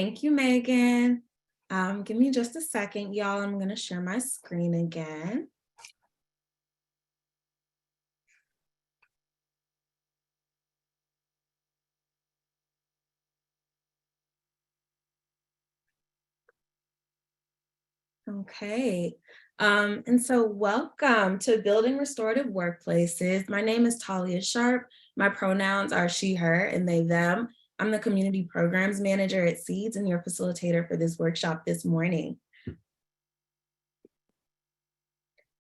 Thank you, Megan. Give me just a second, y'all. I'm going to share my screen again. Okay. And so welcome to Building Restorative Workplaces. My name is Talia Sharpp. My pronouns are she, her, and they, them. I'm the Community Programs Manager at SEEDS and your facilitator for this workshop this morning.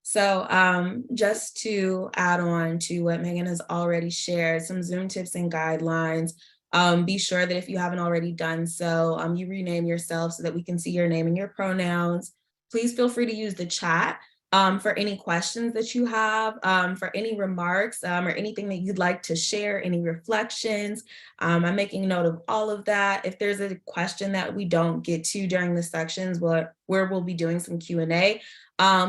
So just to add on to what Megan has already shared, some Zoom tips and guidelines. Be sure that if you haven't already done so, you rename yourself so that we can see your name and your pronouns. Please feel free to use the chat for any questions that you have, for any remarks or anything that you'd like to share, any reflections. I'm making note of all of that. If there's a question that we don't get to during the sections where we'll be doing some Q&A,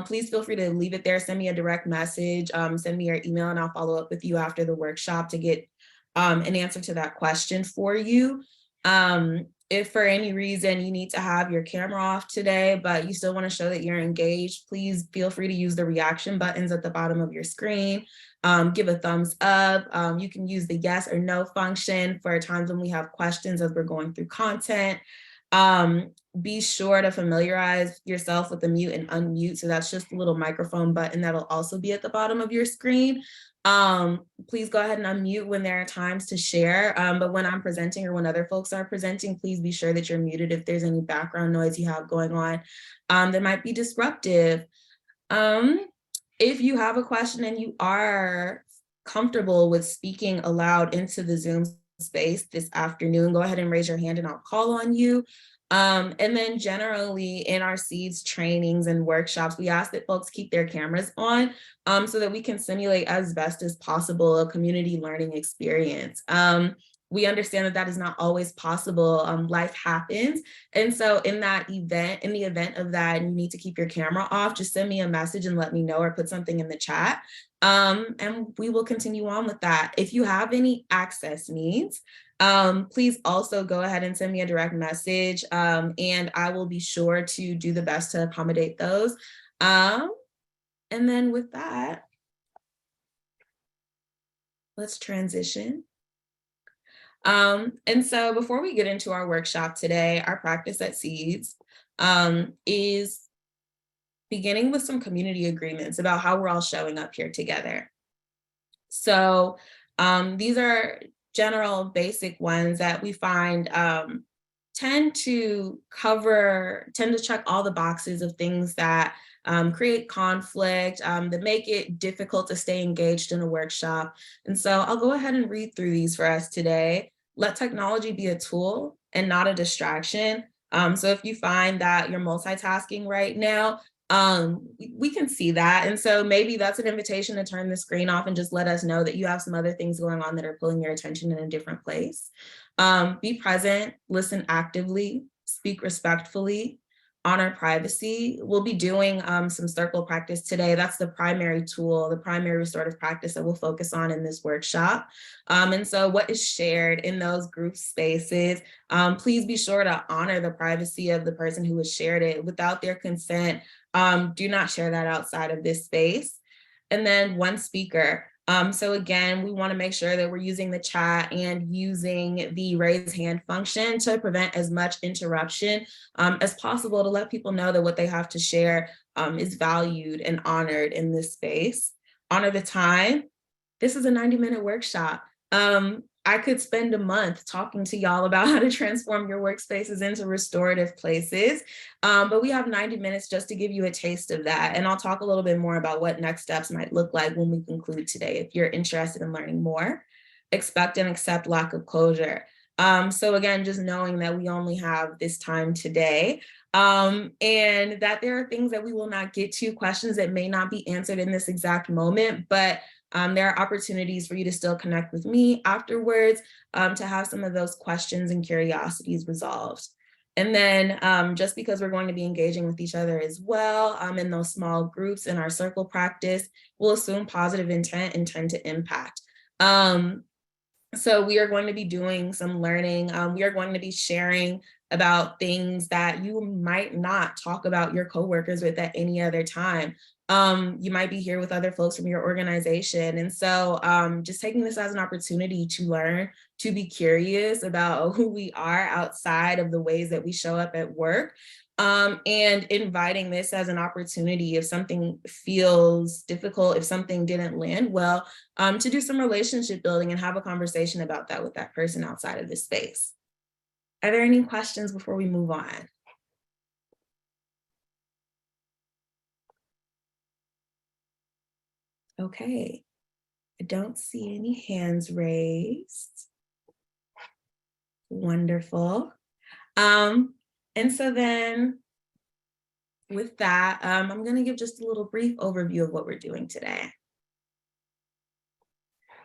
please feel free to leave it there. Send me a direct message, send me your email, and I'll follow up with you after the workshop to get an answer to that question for you. If for any reason you need to have your camera off today, but you still want to show that you're engaged, please feel free to use the reaction buttons at the bottom of your screen. Give a thumbs up. You can use the yes or no function for times when we have questions as we're going through content. Be sure to familiarize yourself with the mute and unmute. So that's just a little microphone button that'll also be at the bottom of your screen. Please go ahead and unmute when there are times to share, but when I'm presenting or when other folks are presenting, please be sure that you're muted if there's any background noise you have going on that might be disruptive. If you have a question and you are comfortable with speaking aloud into the Zoom space this afternoon, go ahead and raise your hand and I'll call on you. And then generally in our SEEDS trainings and workshops, we ask that folks keep their cameras on so that we can simulate as best as possible a community learning experience. We understand that that is not always possible. Life happens. And so in the event of that, and you need to keep your camera off, just send me a message and let me know or put something in the chat. And we will continue on with that. If you have any access needs, please also go ahead and send me a direct message and I will be sure to do the best to accommodate those. And then with that, let's transition. And so before we get into our workshop today, our practice at SEEDS is beginning with some community agreements about how we're all showing up here together. So these are general basic ones that we find tend to check all the boxes of things that create conflict, that make it difficult to stay engaged in a workshop. And so I'll go ahead and read through these for us today. Let technology be a tool and not a distraction. So if you find that you're multitasking right now, we can see that. And so maybe that's an invitation to turn the screen off and just let us know that you have some other things going on that are pulling your attention in a different place. Be present, listen actively, speak respectfully, honor privacy. We'll be doing some circle practice today. That's the primary tool, the primary restorative practice that we'll focus on in this workshop. And so what is shared in those group spaces, please be sure to honor the privacy of the person who has shared it. Without their consent, do not share that outside of this space. And then one speaker. So again, we want to make sure that we're using the chat and using the raise hand function to prevent as much interruption as possible, to let people know that what they have to share is valued and honored in this space. Honor the time. This is a 90-minute workshop. I could spend a month talking to y'all about how to transform your workspaces into restorative places, but we have 90 minutes just to give you a taste of that. And I'll talk a little bit more about what next steps might look like when we conclude today, if you're interested in learning more. Expect and accept lack of closure. So again, just knowing that we only have this time today, and that there are things that we will not get to, questions that may not be answered in this exact moment, but there are opportunities for you to still connect with me afterwards to have some of those questions and curiosities resolved. And then just because we're going to be engaging with each other as well in those small groups in our circle practice, we'll assume positive intent and tend to impact. So we are going to be doing some learning. We are going to be sharing about things that you might not talk about your coworkers with at any other time. You might be here with other folks from your organization. And so just taking this as an opportunity to learn, to be curious about who we are outside of the ways that we show up at work, and inviting this as an opportunity if something feels difficult, if something didn't land well, to do some relationship building and have a conversation about that with that person outside of this space. Are there any questions before we move on? Okay, I don't see any hands raised. Wonderful. And so then with that, I'm going to give just a little brief overview of what we're doing today.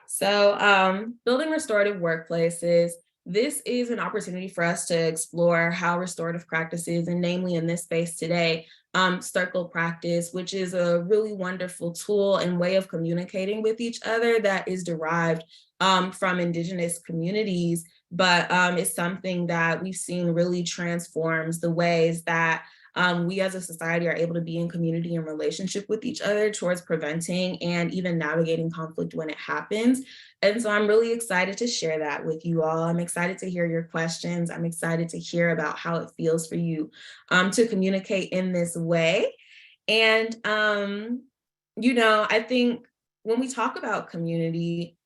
So building restorative workplaces, this is an opportunity for us to explore how restorative practices, and namely in this space today, circle practice, which is a really wonderful tool and way of communicating with each other that is derived from Indigenous communities, but it's something that we've seen really transforms the ways that we as a society are able to be in community and relationship with each other towards preventing and even navigating conflict when it happens. And so I'm really excited to share that with you all. I'm excited to hear your questions. I'm excited to hear about how it feels for you to communicate in this way. And, I think when we talk about community,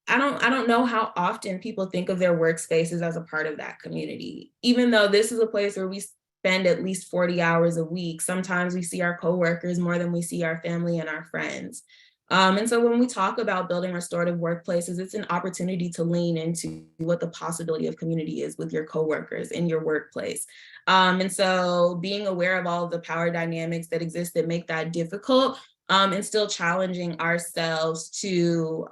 I don't know how often people think of their workspaces as a part of that community, even though this is a place where we spend at least 40 hours a week. Sometimes we see our coworkers more than we see our family and our friends. And so when we talk about building restorative workplaces, it's an opportunity to lean into what the possibility of community is with your coworkers in your workplace. And so being aware of all of the power dynamics that exist that make that difficult, and still challenging ourselves to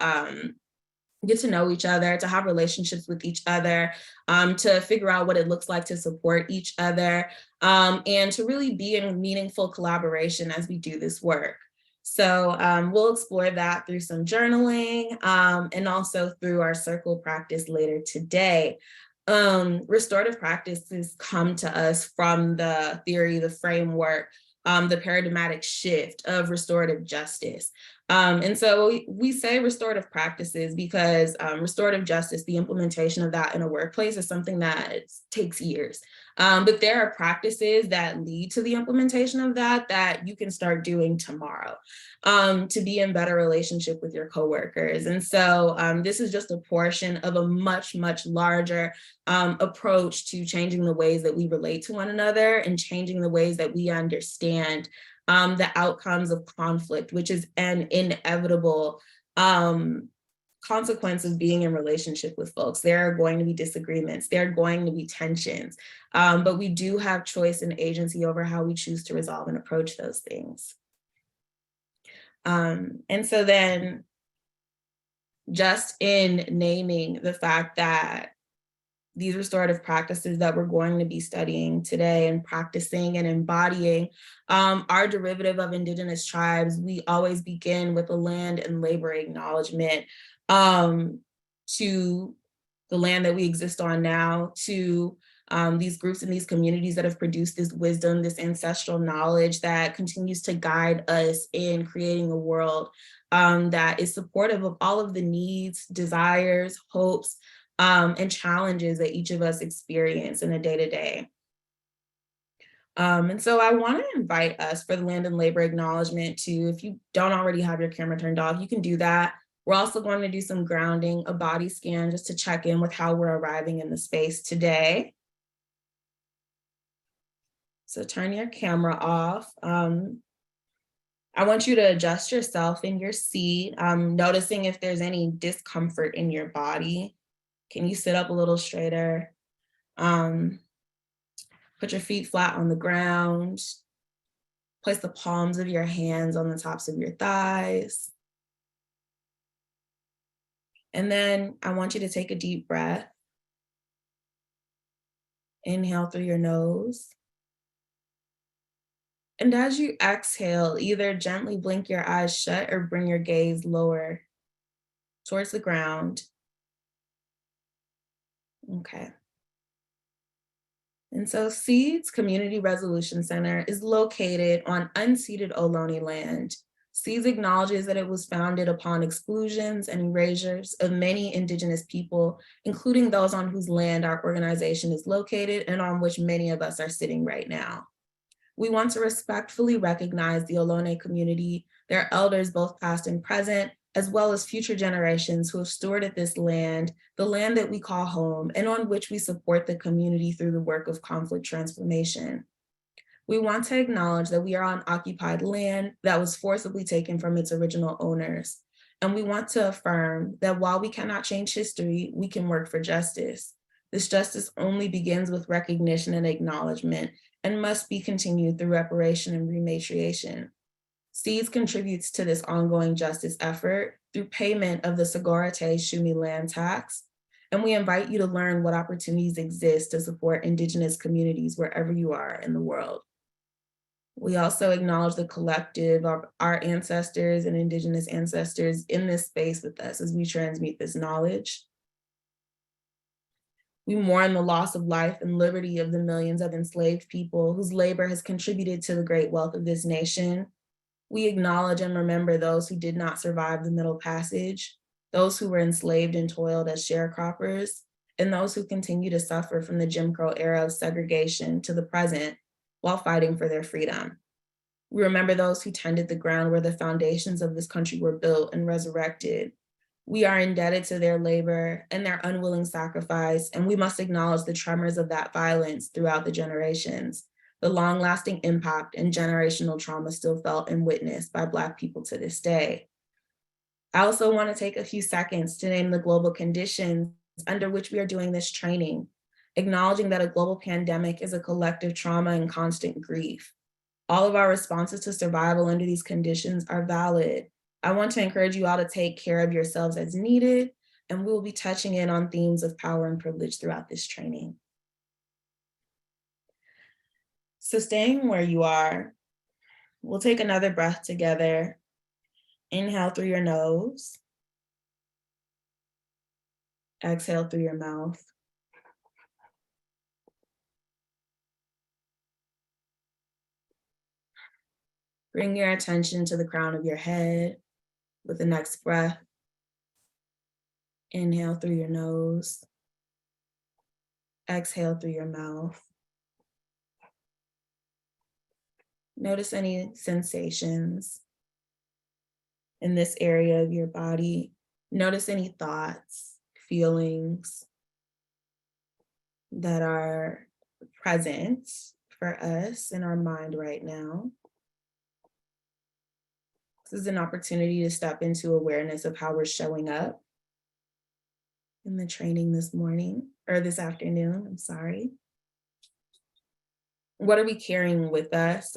get to know each other, to have relationships with each other, to figure out what it looks like to support each other, and to really be in meaningful collaboration as we do this work. So we'll explore that through some journaling, and also through our circle practice later today. Restorative practices come to us from the theory, the framework, the paradigmatic shift of restorative justice. And so we say restorative practices because restorative justice, the implementation of that in a workplace, is something that takes years. But there are practices that lead to the implementation of that you can start doing tomorrow to be in better relationship with your coworkers. And so this is just a portion of a much, much larger approach to changing the ways that we relate to one another and changing the ways that we understand the outcomes of conflict, which is an inevitable consequence of being in relationship with folks. There are going to be disagreements, there are going to be tensions, but we do have choice and agency over how we choose to resolve and approach those things. And so then just in naming the fact that these restorative practices that we're going to be studying today and practicing and embodying are derivative of Indigenous tribes, we always begin with a land and labor acknowledgement to the land that we exist on now, to these groups and these communities that have produced this wisdom, this ancestral knowledge that continues to guide us in creating a world that is supportive of all of the needs, desires, hopes, and challenges that each of us experience in a day-to-day. And so I want to invite us for the land and labor acknowledgement to, if you don't already have your camera turned off, you can do that. We're also going to do some grounding, a body scan, just to check in with how we're arriving in the space today. So turn your camera off. I want you to adjust yourself in your seat, noticing if there's any discomfort in your body. Can you sit up a little straighter? Put your feet flat on the ground. Place the palms of your hands on the tops of your thighs. And then I want you to take a deep breath. Inhale through your nose. And as you exhale, either gently blink your eyes shut or bring your gaze lower towards the ground. Okay. And so SEEDS Community Resolution Center is located on unceded Ohlone land. SEEDS acknowledges that it was founded upon exclusions and erasures of many Indigenous people, including those on whose land our organization is located and on which many of us are sitting right now. We want to respectfully recognize the Ohlone community, their elders, both past and present, as well as future generations who have stewarded this land, the land that we call home, and on which we support the community through the work of conflict transformation. We want to acknowledge that we are on occupied land that was forcibly taken from its original owners. And we want to affirm that while we cannot change history, we can work for justice. This justice only begins with recognition and acknowledgement and must be continued through reparation and rematriation. SEEDS contributes to this ongoing justice effort through payment of the Sagorate Shumi land tax, and we invite you to learn what opportunities exist to support Indigenous communities wherever you are in the world. We also acknowledge the collective of our ancestors and Indigenous ancestors in this space with us as we transmute this knowledge. We mourn the loss of life and liberty of the millions of enslaved people whose labor has contributed to the great wealth of this nation. We acknowledge and remember those who did not survive the Middle Passage, those who were enslaved and toiled as sharecroppers, and those who continue to suffer from the Jim Crow era of segregation to the present while fighting for their freedom. We remember those who tended the ground where the foundations of this country were built and resurrected. We are indebted to their labor and their unwilling sacrifice, and we must acknowledge the tremors of that violence throughout the generations, the long-lasting impact and generational trauma still felt and witnessed by Black people to this day. I also want to take a few seconds to name the global conditions under which we are doing this training, acknowledging that a global pandemic is a collective trauma and constant grief. All of our responses to survival under these conditions are valid. I want to encourage you all to take care of yourselves as needed, and we will be touching in on themes of power and privilege throughout this training. So staying where you are, we'll take another breath together. Inhale through your nose. Exhale through your mouth. Bring your attention to the crown of your head with the next breath. Inhale through your nose. Exhale through your mouth. Notice any sensations in this area of your body. Notice any thoughts, feelings that are present for us in our mind right now. This is an opportunity to step into awareness of how we're showing up in the training this morning, or this afternoon, I'm sorry. What are we carrying with us?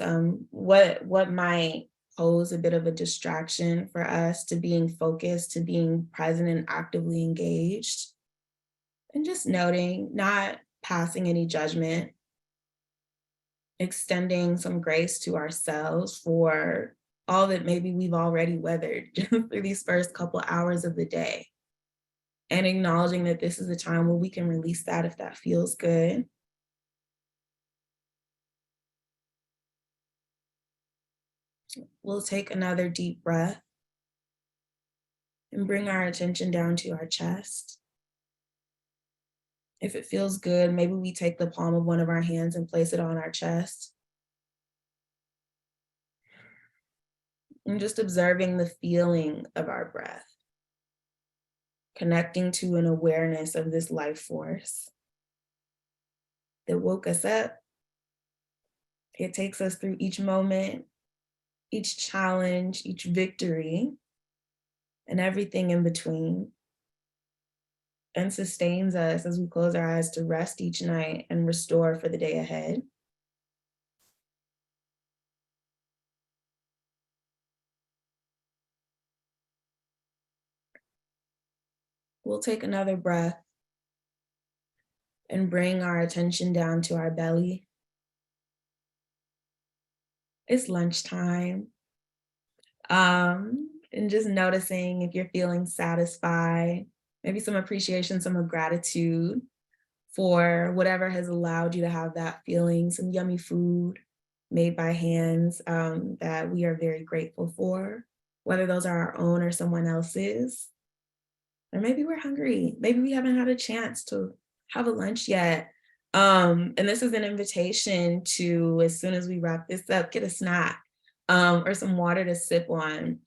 What might pose a bit of a distraction for us to being focused, to being present and actively engaged? And just noting, not passing any judgment, extending some grace to ourselves for all that maybe we've already weathered through these first couple hours of the day. And acknowledging that this is a time where we can release that if that feels good. We'll take another deep breath and bring our attention down to our chest. If it feels good, maybe we take the palm of one of our hands and place it on our chest. And just observing the feeling of our breath, connecting to an awareness of this life force that woke us up. It takes us through each moment, each challenge, each victory, and everything in between, and sustains us as we close our eyes to rest each night and restore for the day ahead. We'll take another breath and bring our attention down to our belly. It's lunchtime. And just noticing if you're feeling satisfied, maybe some appreciation, some gratitude for whatever has allowed you to have that feeling, some yummy food made by hands that we are very grateful for, whether those are our own or someone else's. Or maybe we're hungry. Maybe we haven't had a chance to have a lunch yet. And this is an invitation to, as soon as we wrap this up, get a snack or some water to sip on,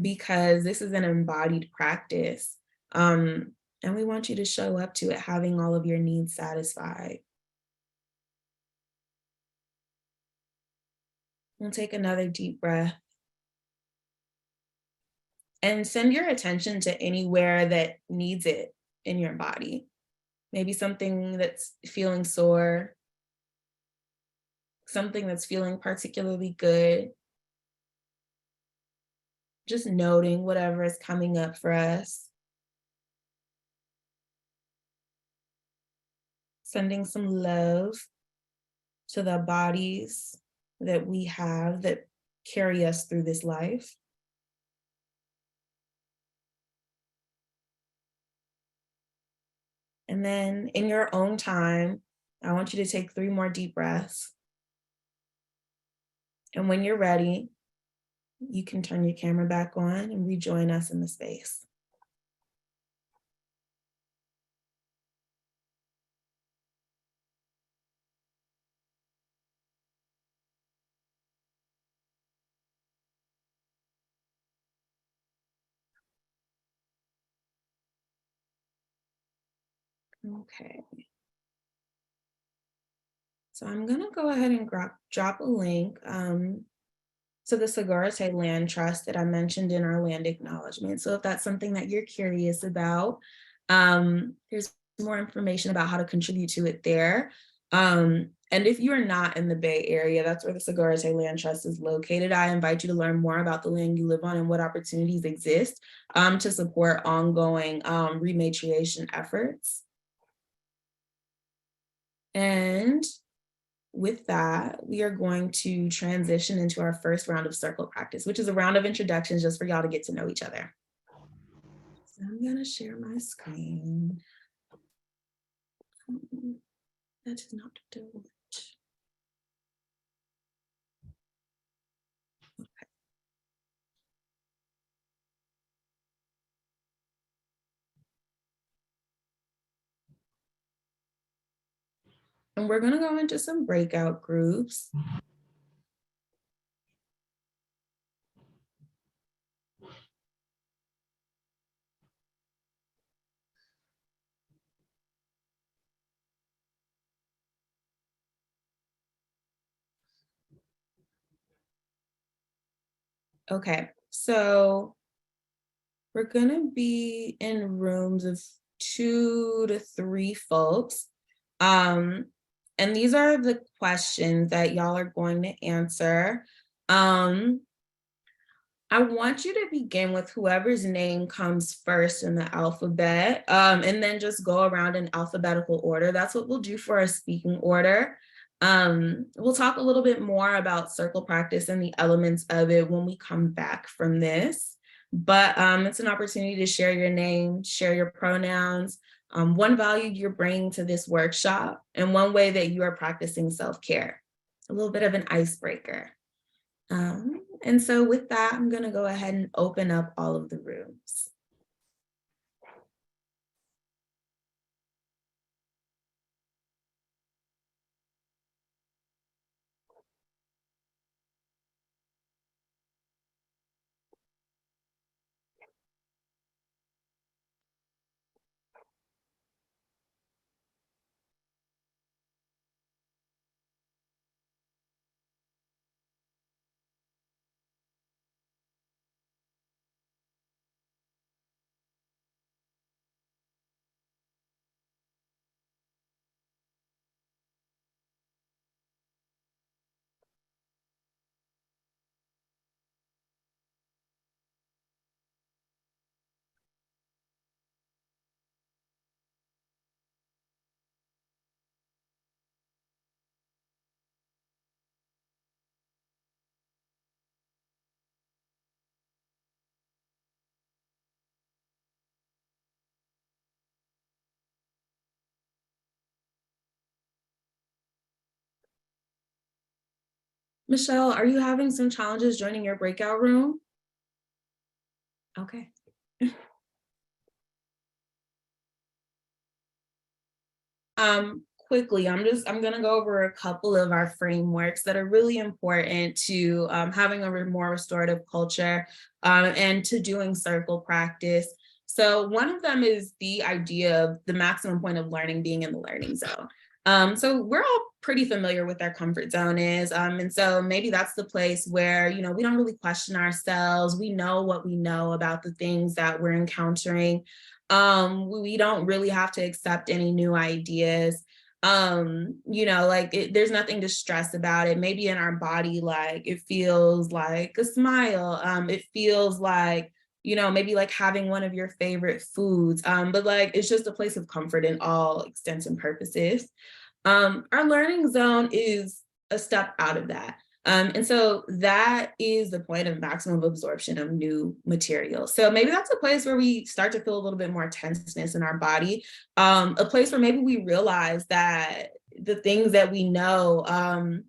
because this is an embodied practice. And we want you to show up to it having all of your needs satisfied. We'll take another deep breath and send your attention to anywhere that needs it in your body. Maybe something that's feeling sore, something that's feeling particularly good. Just noting whatever is coming up for us. Sending some love to the bodies that we have that carry us through this life. And then in your own time, I want you to take 3 more deep breaths. And when you're ready, you can turn your camera back on and rejoin us in the space. Okay. So I'm gonna go ahead and drop a link to the Segurate Land Trust that I mentioned in our land acknowledgement. So if that's something that you're curious about, there's more information about how to contribute to it there. And if you're not in the Bay Area, that's where the Segurate Land Trust is located. I invite you to learn more about the land you live on and what opportunities exist to support ongoing rematriation efforts. And with that, we are going to transition into our first round of circle practice, which is a round of introductions just for y'all to get to know each other. So I'm gonna share my screen. That is not do it. Okay. And we're gonna go into some breakout groups. Okay, so we're gonna be in rooms of 2 to 3 folks. And these are the questions that y'all are going to answer. I want you to begin with whoever's name comes first in the alphabet, and then just go around in alphabetical order. That's what we'll do for our speaking order. We'll talk a little bit more about circle practice and the elements of it when we come back from this. But it's an opportunity to share your name, share your pronouns, one value you're bringing to this workshop, and one way that you are practicing self-care. A little bit of an icebreaker. And so with that, I'm going to go ahead and open up all of the rooms. Michelle, are you having some challenges joining your breakout room? Okay. Quickly, I'm gonna go over a couple of our frameworks that are really important to having a more restorative culture and to doing circle practice. So one of them is the idea of the maximum point of learning being in the learning zone. So we're all pretty familiar with our comfort zone is. And so maybe that's the place where, you know, we don't really question ourselves. We know what we know about the things that we're encountering. We don't really have to accept any new ideas. You know, like there's nothing to stress about it. Maybe in our body, like it feels like a smile. It feels like, you know, maybe like having one of your favorite foods. But like it's just a place of comfort in all extents and purposes. Our learning zone is a step out of that. And so that is the point of maximum absorption of new material. So maybe that's a place where we start to feel a little bit more tenseness in our body, a place where maybe we realize that the things that we know,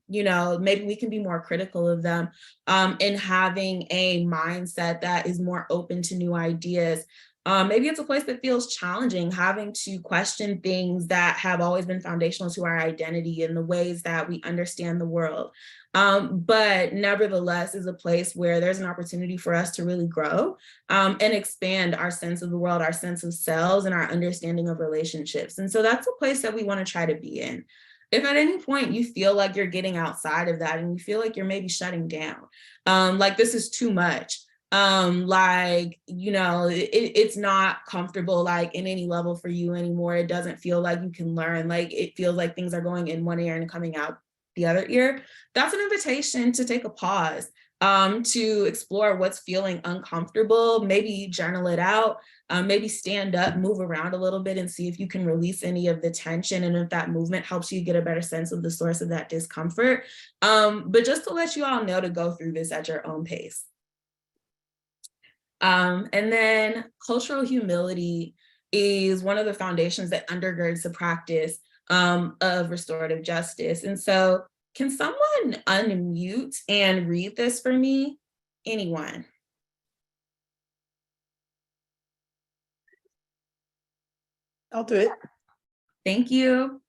you know, maybe we can be more critical of them and having a mindset that is more open to new ideas. Maybe it's a place that feels challenging, having to question things that have always been foundational to our identity and the ways that we understand the world. But nevertheless is a place where there's an opportunity for us to really grow and expand our sense of the world, our sense of selves, and our understanding of relationships. And so that's a place that we want to try to be in. If at any point you feel like you're getting outside of that and you feel like you're maybe shutting down, like this is too much, like, you know, it's not comfortable like in any level for you anymore. It doesn't feel like you can learn, like it feels like things are going in one ear and coming out the other ear. That's an invitation to take a pause, to explore what's feeling uncomfortable, maybe journal it out, maybe stand up, move around a little bit and see if you can release any of the tension and if that movement helps you get a better sense of the source of that discomfort. But just to let you all know to go through this at your own pace. And then cultural humility is one of the foundations that undergirds the practice of restorative justice. And so can someone unmute and read this for me? Anyone? I'll do it. Thank you.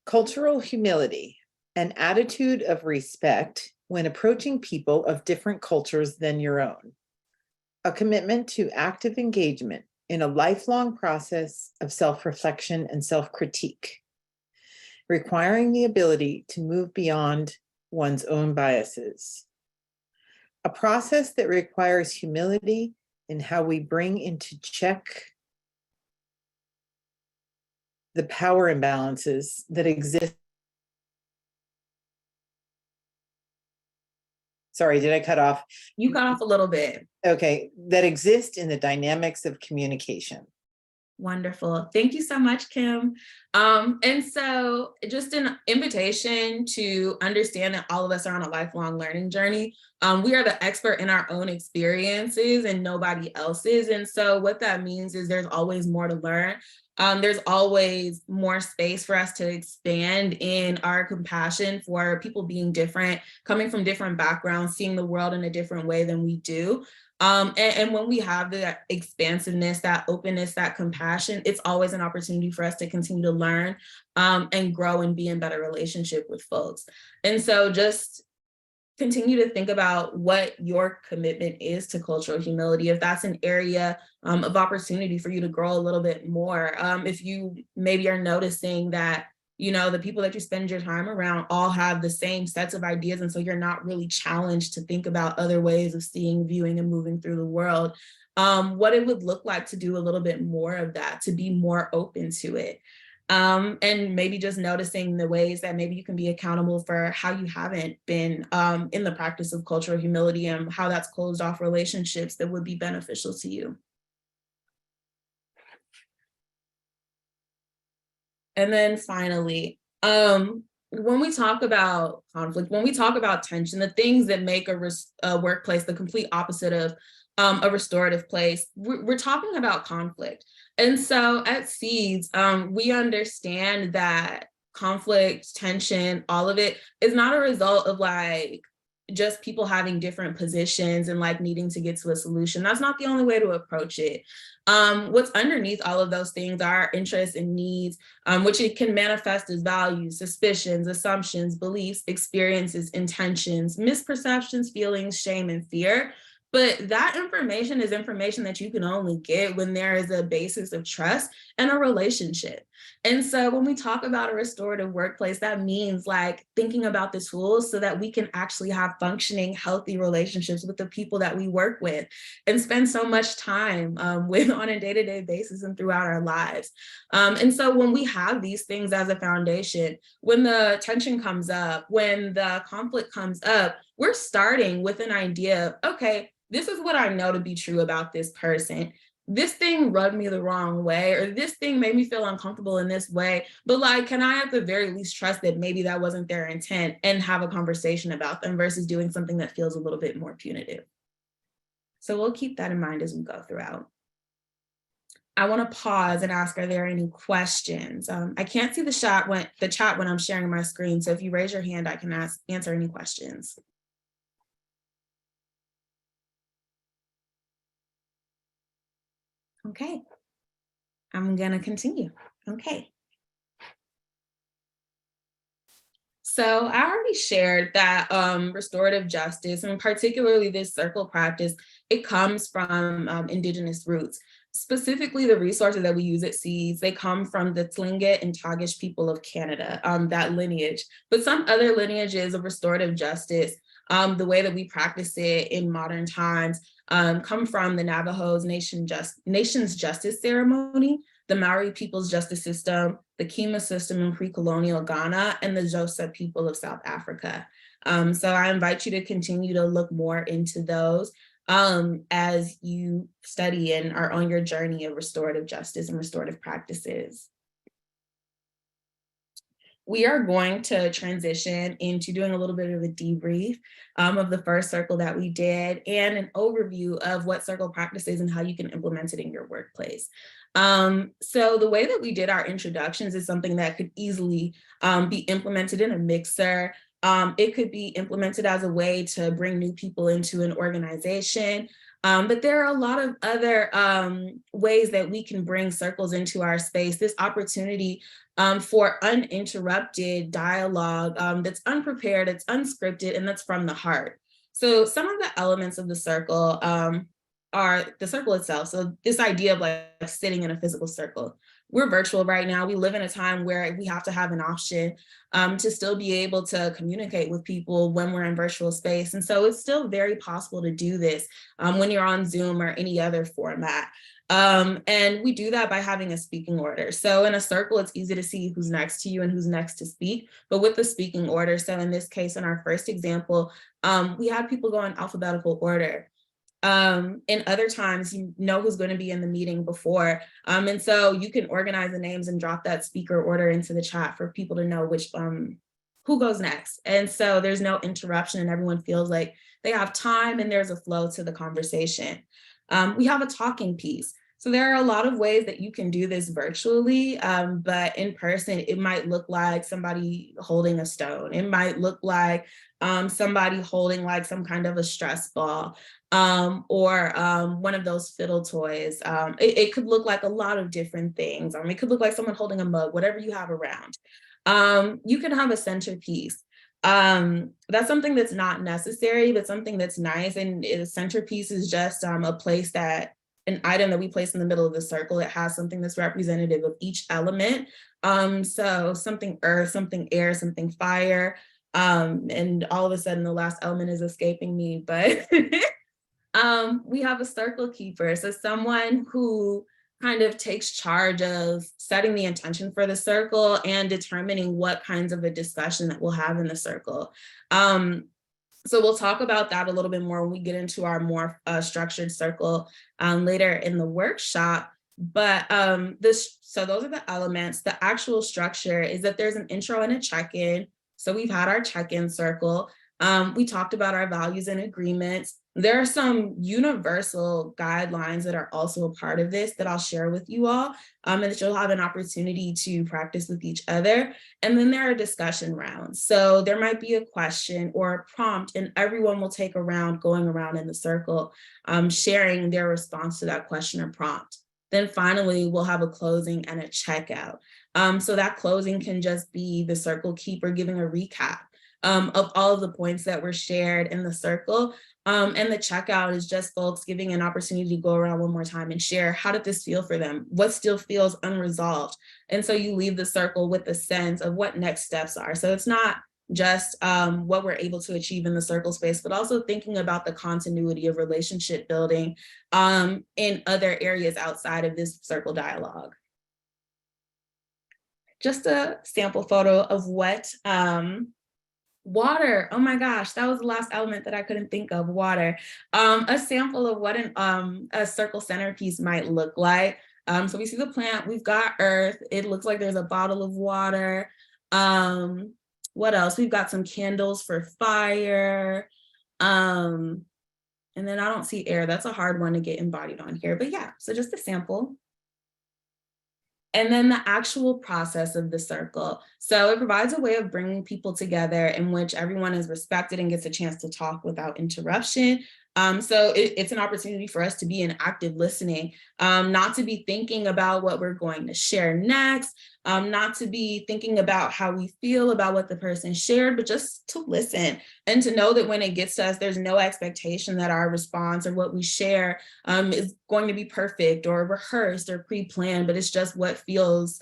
Cultural humility, an attitude of respect when approaching people of different cultures than your own. A commitment to active engagement in a lifelong process of self-reflection and self-critique, requiring the ability to move beyond one's own biases. A process that requires humility in how we bring into check the power imbalances that exist. Sorry, did I cut off? You cut off a little bit. Okay, that exist in the dynamics of communication. Wonderful. Thank you so much, Kim. And so just an invitation to understand that all of us are on a lifelong learning journey. We are the expert in our own experiences and nobody else's. And so what that means is there's always more to learn. There's always more space for us to expand in our compassion for people being different, coming from different backgrounds, seeing the world in a different way than we do. And when we have that expansiveness, that openness, that compassion, it's always an opportunity for us to continue to learn and grow and be in better relationship with folks. And so just continue to think about what your commitment is to cultural humility. If that's an area of opportunity for you to grow a little bit more, if you maybe are noticing that, you know, the people that you spend your time around all have the same sets of ideas. And so you're not really challenged to think about other ways of seeing, viewing, and moving through the world. What it would look like to do a little bit more of that, to be more open to it. And maybe just noticing the ways that maybe you can be accountable for how you haven't been in the practice of cultural humility and how that's closed off relationships that would be beneficial to you. And then finally, when we talk about conflict, when we talk about tension, the things that make a workplace the complete opposite of a restorative place, we're talking about conflict. And so at Seeds, we understand that conflict, tension, all of it is not a result of like just people having different positions and like needing to get to a solution. That's not the only way to approach it. What's underneath all of those things are interests and needs, which it can manifest as values, suspicions, assumptions, beliefs, experiences, intentions, misperceptions, feelings, shame, and fear. But that information is information that you can only get when there is a basis of trust and a relationship. And so when we talk about a restorative workplace, that means like thinking about the tools so that we can actually have functioning, healthy relationships with the people that we work with and spend so much time with on a day-to-day basis and throughout our lives. And so when we have these things as a foundation, when the tension comes up, when the conflict comes up, we're starting with an idea of, okay, this is what I know to be true about this person. This thing rubbed me the wrong way, or this thing made me feel uncomfortable in this way. But like, can I at the very least trust that maybe that wasn't their intent and have a conversation about them versus doing something that feels a little bit more punitive? So we'll keep that in mind as we go throughout. I want to pause and ask, are there any questions? I can't see the chat when I'm sharing my screen. So if you raise your hand, I can answer any questions. Okay, I'm gonna continue. Okay. So I already shared that restorative justice, and particularly this circle practice, it comes from Indigenous roots. Specifically, the resources that we use at Seeds, they come from the Tlingit and Tagish people of Canada, that lineage. But some other lineages of restorative justice, the way that we practice it in modern times, come from the Navajo's Nation's Justice Ceremony, the Maori People's Justice System, the Kima system in pre-colonial Ghana, and the Xhosa people of South Africa. So I invite you to continue to look more into those as you study and are on your journey of restorative justice and restorative practices. We are going to transition into doing a little bit of a debrief of the first circle that we did and an overview of what circle practice is and how you can implement it in your workplace. So the way that we did our introductions is something that could easily be implemented in a mixer. It could be implemented as a way to bring new people into an organization. But there are a lot of other ways that we can bring circles into our space. This opportunity for uninterrupted dialogue that's unprepared, it's unscripted, and that's from the heart. So some of the elements of the circle are the circle itself. So this idea of like sitting in a physical circle. We're virtual right now. We live in a time where we have to have an option to still be able to communicate with people when we're in virtual space. And so it's still very possible to do this when you're on Zoom or any other format. And we do that by having a speaking order. So in a circle, it's easy to see who's next to you and who's next to speak, but with the speaking order. So in this case, in our first example, we had people go in alphabetical order. In other times, you know who's going to be in the meeting before. And so you can organize the names and drop that speaker order into the chat for people to know which who goes next. And so there's no interruption and everyone feels like they have time and there's a flow to the conversation. We have a talking piece. So there are a lot of ways that you can do this virtually, but in person, it might look like somebody holding a stone. It might look like somebody holding like some kind of a stress ball or one of those fiddle toys. It could look like a lot of different things. It could look like someone holding a mug, whatever you have around. You can have a centerpiece. That's something that's not necessary, but something that's nice. And a centerpiece is just a place that an item that we place in the middle of the circle. It has something that's representative of each element. So something earth, something air, something fire. And all of a sudden the last element is escaping me, but we have a circle keeper. So someone who kind of takes charge of setting the intention for the circle and determining what kinds of a discussion that we'll have in the circle. So we'll talk about that a little bit more when we get into our more structured circle later in the workshop. But so those are the elements. The actual structure is that there's an intro and a check-in. So we've had our check-in circle. We talked about our values and agreements. There are some universal guidelines that are also a part of this that I'll share with you all, and that you'll have an opportunity to practice with each other. And then there are discussion rounds. So there might be a question or a prompt, and everyone will take a round going around in the circle, sharing their response to that question or prompt. Then finally, we'll have a closing and a checkout. So that closing can just be the circle keeper giving a recap of all of the points that were shared in the circle. And the checkout is just folks giving an opportunity to go around one more time and share, how did this feel for them? What still feels unresolved? And so you leave the circle with a sense of what next steps are. So it's not just what we're able to achieve in the circle space, but also thinking about the continuity of relationship building in other areas outside of this circle dialogue. Just a sample photo of what water. Oh my gosh, that was the last element that I couldn't think of, water. A sample of what a circle centerpiece might look like. So we see the plant, we've got earth. It looks like there's a bottle of water. What else? We've got some candles for fire. And then I don't see air. That's a hard one to get embodied on here, but yeah, so just a sample. And then the actual process of the circle. So it provides a way of bringing people together in which everyone is respected and gets a chance to talk without interruption. So it's an opportunity for us to be in active listening, not to be thinking about what we're going to share next, not to be thinking about how we feel about what the person shared, but just to listen and to know that when it gets to us, there's no expectation that our response or what we share is going to be perfect or rehearsed or pre-planned, but it's just what feels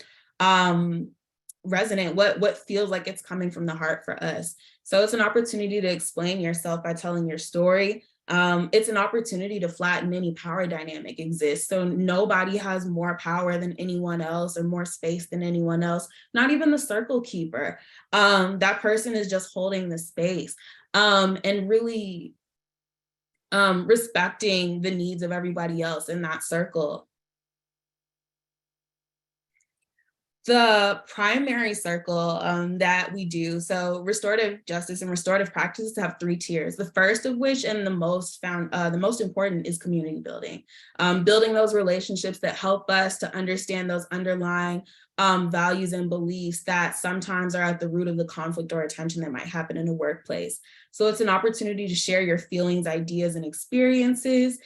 resonant, what feels like it's coming from the heart for us. So it's an opportunity to explain yourself by telling your story. It's an opportunity to flatten any power dynamic exists. So nobody has more power than anyone else or more space than anyone else, not even the circle keeper. That person is just holding the space and really respecting the needs of everybody else in that circle. The primary circle that we do, so restorative justice and restorative practices have 3 tiers. The first of which, and the most important, is community building. Building those relationships that help us to understand those underlying values and beliefs that sometimes are at the root of the conflict or tension that might happen in a workplace. So it's an opportunity to share your feelings, ideas, and experiences.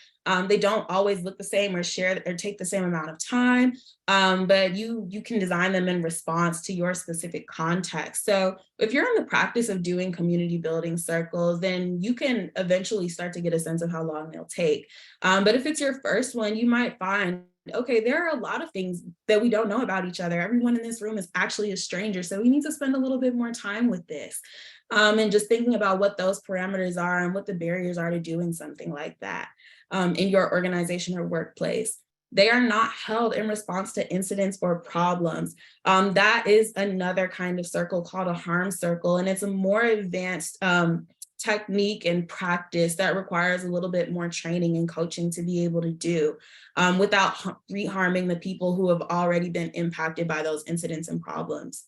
They don't always look the same or share or take the same amount of time, but you can design them in response to your specific context. So if you're in the practice of doing community building circles, then you can eventually start to get a sense of how long they'll take. But if it's your first one, you might find, okay, there are a lot of things that we don't know about each other. Everyone in this room is actually a stranger, so we need to spend a little bit more time with this. And just thinking about what those parameters are and what the barriers are to doing something like that in your organization or workplace. They are not held in response to incidents or problems. That is another kind of circle called a harm circle, and it's a more advanced technique and practice that requires a little bit more training and coaching to be able to do without reharming the people who have already been impacted by those incidents and problems.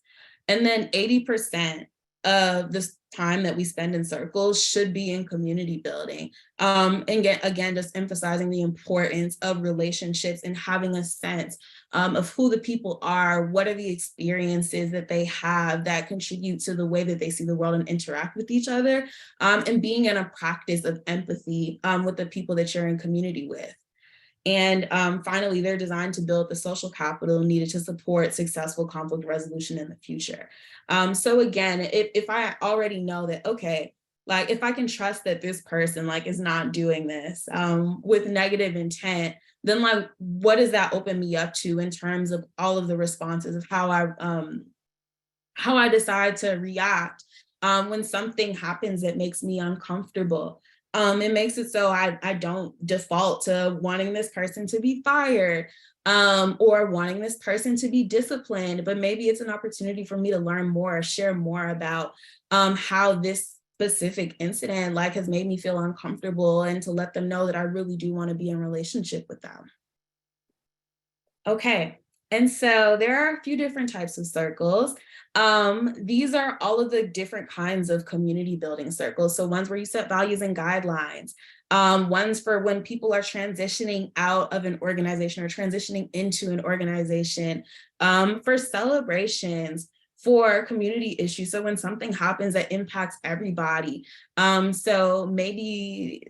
And then 80% of the time that we spend in circles should be in community building. And again, just emphasizing the importance of relationships and having a sense of who the people are, what are the experiences that they have that contribute to the way that they see the world and interact with each other, and being in a practice of empathy with the people that you're in community with. And finally, they're designed to build the social capital needed to support successful conflict resolution in the future. So again, if I already know that, okay, like if I can trust that this person like is not doing this with negative intent, then like what does that open me up to in terms of all of the responses of how I decide to react when something happens that makes me uncomfortable. It makes it so I don't default to wanting this person to be fired or wanting this person to be disciplined, but maybe it's an opportunity for me to learn more, share more about how this specific incident like has made me feel uncomfortable, and to let them know that I really do want to be in relationship with them. Okay, and so there are a few different types of circles. These are all of the different kinds of community building circles. So ones where you set values and guidelines, One's for when people are transitioning out of an organization or transitioning into an organization, for celebrations, for community issues. So when something happens that impacts everybody. So maybe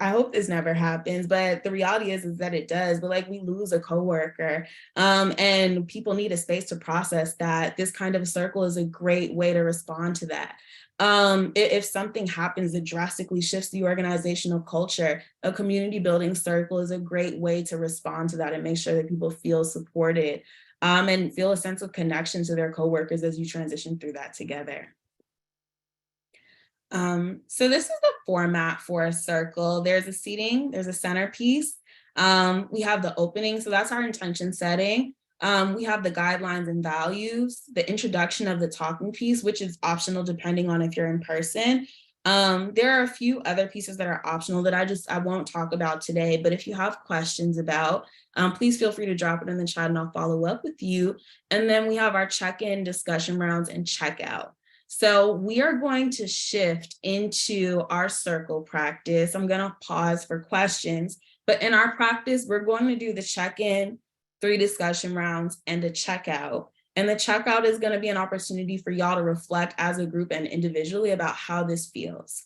I hope this never happens, but the reality is that it does. But like we lose a coworker, and people need a space to process that. This kind of circle is a great way to respond to that. If something happens that drastically shifts the organizational culture, a community building circle is a great way to respond to that and make sure that people feel supported, and feel a sense of connection to their coworkers as you transition through that together. So this is the format for a circle. There's a seating, there's a centerpiece. We have the opening, so that's our intention setting. We have the guidelines and values, the introduction of the talking piece, which is optional depending on if you're in person. There are a few other pieces that are optional that I won't talk about today, but if you have questions about, please feel free to drop it in the chat and I'll follow up with you. And then we have our check-in, discussion rounds, and checkout. So we are going to shift into our circle practice. I'm going to pause for questions, but in our practice, we're going to do the check-in, 3 discussion rounds, and a checkout. And the checkout is going to be an opportunity for y'all to reflect as a group and individually about how this feels.